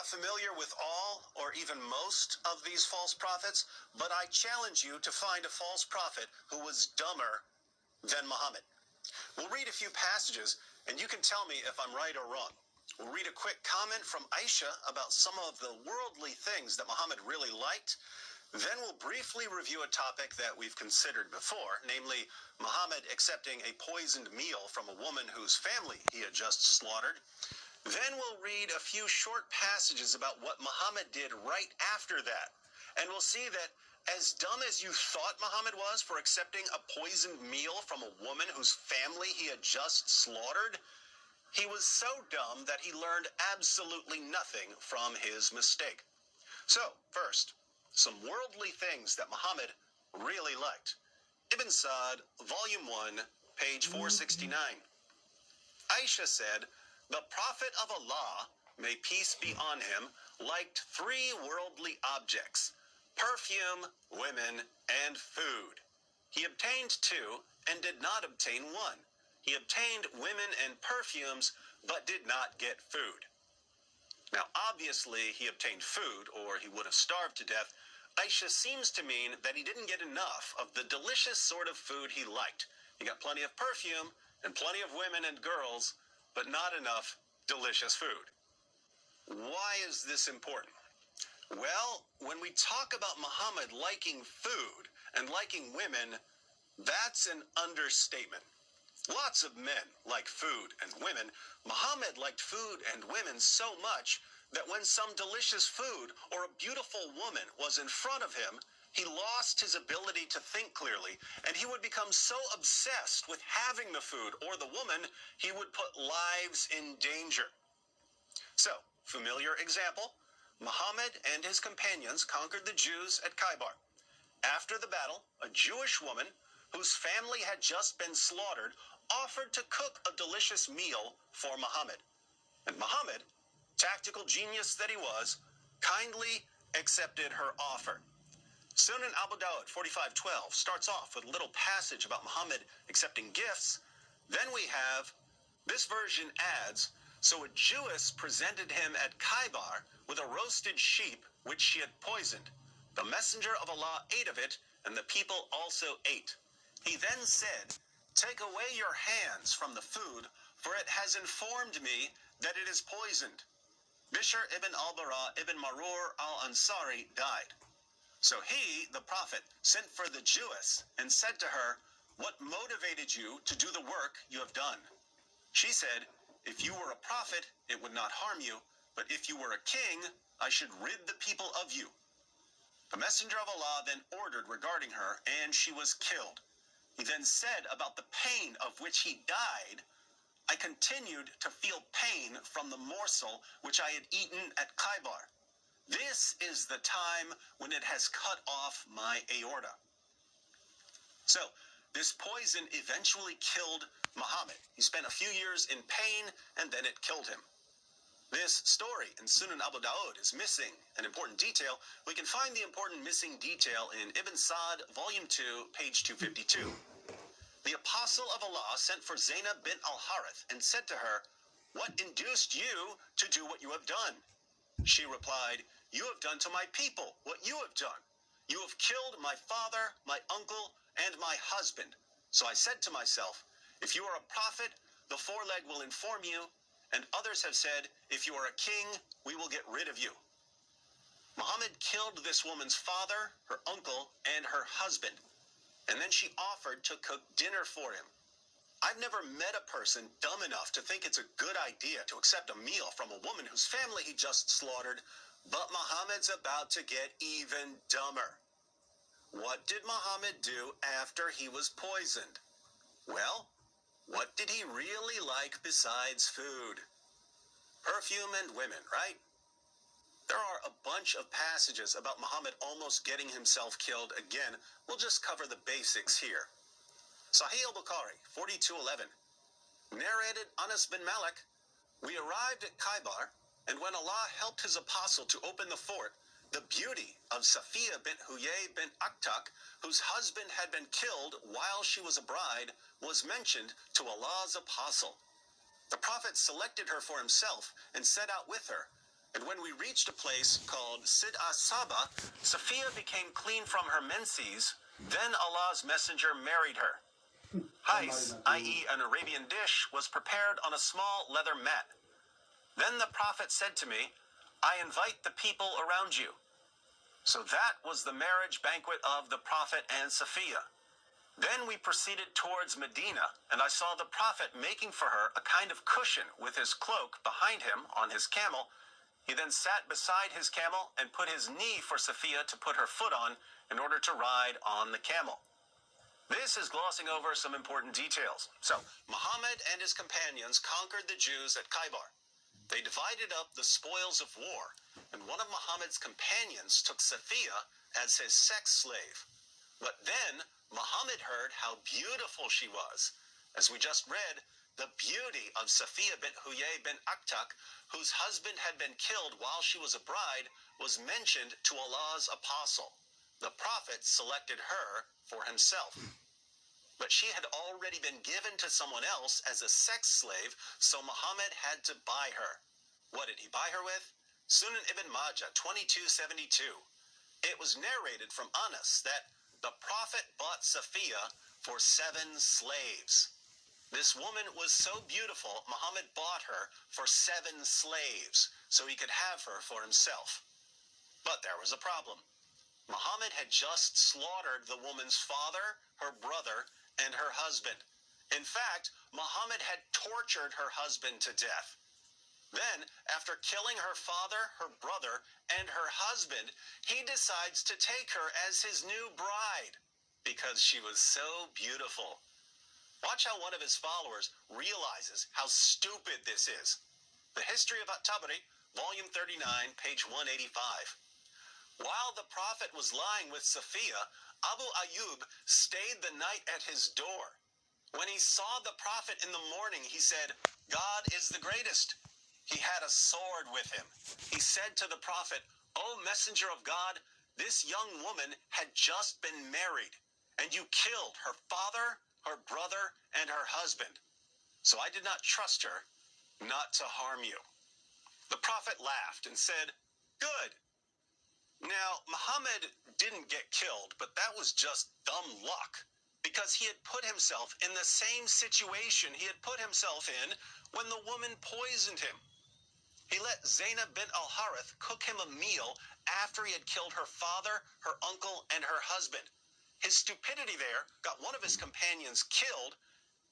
not familiar with all or even most of these false prophets, but I challenge you to find a false prophet who was dumber than Muhammad. We'll read a few passages, and you can tell me if I'm right or wrong. We'll read a quick comment from Aisha about some of the worldly things that Muhammad really liked. Then we'll briefly review a topic that we've considered before, namely Muhammad accepting a poisoned meal from a woman whose family he had just slaughtered. Then we'll read a few short passages about what Muhammad did right after that. And we'll see that as dumb as you thought Muhammad was for accepting a poisoned meal from a woman whose family he had just slaughtered, he was so dumb that he learned absolutely nothing from his mistake. So, first, some worldly things that Muhammad really liked. Ibn Sa'd, Volume 1, page 469. Aisha said, "The Prophet of Allah, may peace be on him, liked three worldly objects: perfume, women, and food. He obtained two and did not obtain one. He obtained women and perfumes, but did not get food." Now, obviously, he obtained food, or he would have starved to death. Aisha seems to mean that he didn't get enough of the delicious sort of food he liked. He got plenty of perfume and plenty of women and girls, but not enough delicious food. Why is this important? Well, when we talk about Muhammad liking food and liking women, that's an understatement. Lots of men like food and women. Muhammad liked food and women so much that when some delicious food or a beautiful woman was in front of him, he lost his ability to think clearly, and he would become so obsessed with having the food or the woman, he would put lives in danger. So, familiar example, Muhammad and his companions conquered the Jews at Khaybar. After the battle, a Jewish woman whose family had just been slaughtered offered to cook a delicious meal for Muhammad. And Muhammad, tactical genius that he was, kindly accepted her offer. Sunan Abu Dawud 45:12 starts off with a little passage about Muhammad accepting gifts. Then we have, this version adds, "So a Jewess presented him at Khaybar with a roasted sheep which she had poisoned. The messenger of Allah ate of it, and the people also ate. He then said, 'Take away your hands from the food, for it has informed me that it is poisoned.' Bishr ibn al-Bara ibn Marur al-Ansari died. So he, the Prophet, sent for the Jewess and said to her, 'What motivated you to do the work you have done?' She said, 'If you were a prophet, it would not harm you, but if you were a king, I should rid the people of you.' The messenger of Allah then ordered regarding her, and she was killed. He then said about the pain of which he died, 'I continued to feel pain from the morsel which I had eaten at Khaybar. This is the time when it has cut off my aorta.'" So, this poison eventually killed Muhammad. He spent a few years in pain, and then it killed him. This story in Sunan Abu Dawud is missing an important detail. We can find the important missing detail in Ibn Sa'd, Volume 2, page 252. The Apostle of Allah sent for Zainab bint al-Harith and said to her, "What induced you to do what you have done?" She replied, "You have done to my people what you have done. You have killed my father, my uncle, and my husband. So I said to myself, if you are a prophet, the foreleg will inform you, and others have said, if you are a king, we will get rid of you." Muhammad killed this woman's father, her uncle, and her husband, and then she offered to cook dinner for him. I've never met a person dumb enough to think it's a good idea to accept a meal from a woman whose family he just slaughtered, but Muhammad's about to get even dumber. What did Muhammad do after he was poisoned? Well, what did he really like besides food? Perfume and women, right? There are a bunch of passages about Muhammad almost getting himself killed again. We'll just cover the basics here. Sahih al-Bukhari 42:11. Narrated Anas bin Malik, "We arrived at Khaybar, and when Allah helped his apostle to open the fort, the beauty of Safiya bint Huyay bint Akhtak, whose husband had been killed while she was a bride, was mentioned to Allah's apostle. The Prophet selected her for himself and set out with her. And when we reached a place called Sid Saba, Safiya became clean from her menses. Then Allah's messenger married her. Hais, i.e. an Arabian dish, was prepared on a small leather mat. Then the Prophet said to me, I invite the people around you. So that was the marriage banquet of the Prophet and Safiya. Then we proceeded towards Medina, and I saw the Prophet making for her a kind of cushion with his cloak behind him on his camel. He then sat beside his camel and put his knee for Safiya to put her foot on in order to ride on the camel. This is glossing over some important details. So, Muhammad and his companions conquered the Jews at Khaybar. They divided up the spoils of war, and one of Muhammad's companions took Safiya as his sex slave. But then, Muhammad heard how beautiful she was. As we just read, the beauty of Safiya bint Huyay bin Akhtak, whose husband had been killed while she was a bride, was mentioned to Allah's apostle. The Prophet selected her for himself. But she had already been given to someone else as a sex slave, so Muhammad had to buy her. What did he buy her with? Sunan ibn Majah 2272. It was narrated from Anas that the Prophet bought Safiya for 7 slaves. This woman was so beautiful, Muhammad bought her for 7 slaves, so he could have her for himself. But there was a problem. Muhammad had just slaughtered the woman's father, her brother, and her husband. In fact, Muhammad had tortured her husband to death. Then, after killing her father, her brother, and her husband, he decides to take her as his new bride because she was so beautiful. Watch how one of his followers realizes how stupid this is. The History of At-Tabari, volume 39, page 185. While the Prophet was lying with Safiya, Abu Ayyub stayed the night at his door. When he saw the Prophet in the morning, he said, God is the greatest. He had a sword with him. He said to the Prophet, O Messenger of God, this young woman had just been married, and you killed her father, her brother, and her husband. So I did not trust her not to harm you. The Prophet laughed and said, Good. Now, Muhammad didn't get killed, but that was just dumb luck, because he had put himself in the same situation he had put himself in when the woman poisoned him. He let Zainab bint al-Harith cook him a meal after he had killed her father, her uncle, and her husband. His stupidity there got one of his companions killed,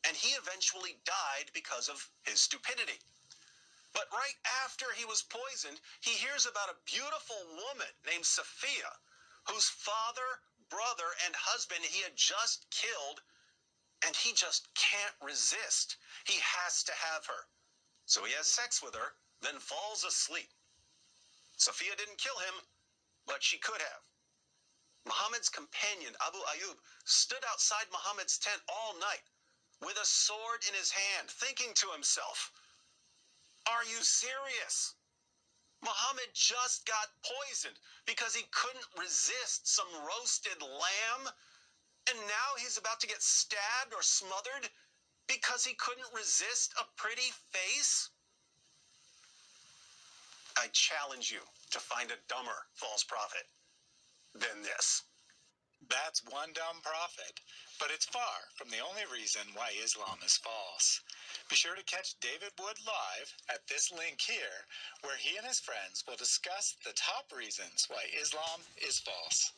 and he eventually died because of his stupidity. But right after he was poisoned, he hears about a beautiful woman named Safiya, whose father, brother, and husband he had just killed, and he just can't resist. He has to have her. So he has sex with her, then falls asleep. Safiya didn't kill him, but she could have. Muhammad's companion, Abu Ayyub, stood outside Muhammad's tent all night with a sword in his hand, thinking to himself, Are you serious? Muhammad just got poisoned because he couldn't resist some roasted lamb, and now he's about to get stabbed or smothered because he couldn't resist a pretty face? I challenge you to find a dumber false prophet than this. That's one dumb prophet, but it's far from the only reason why Islam is false. Be sure to catch David Wood live at this link here, where he and his friends will discuss the top reasons why Islam is false.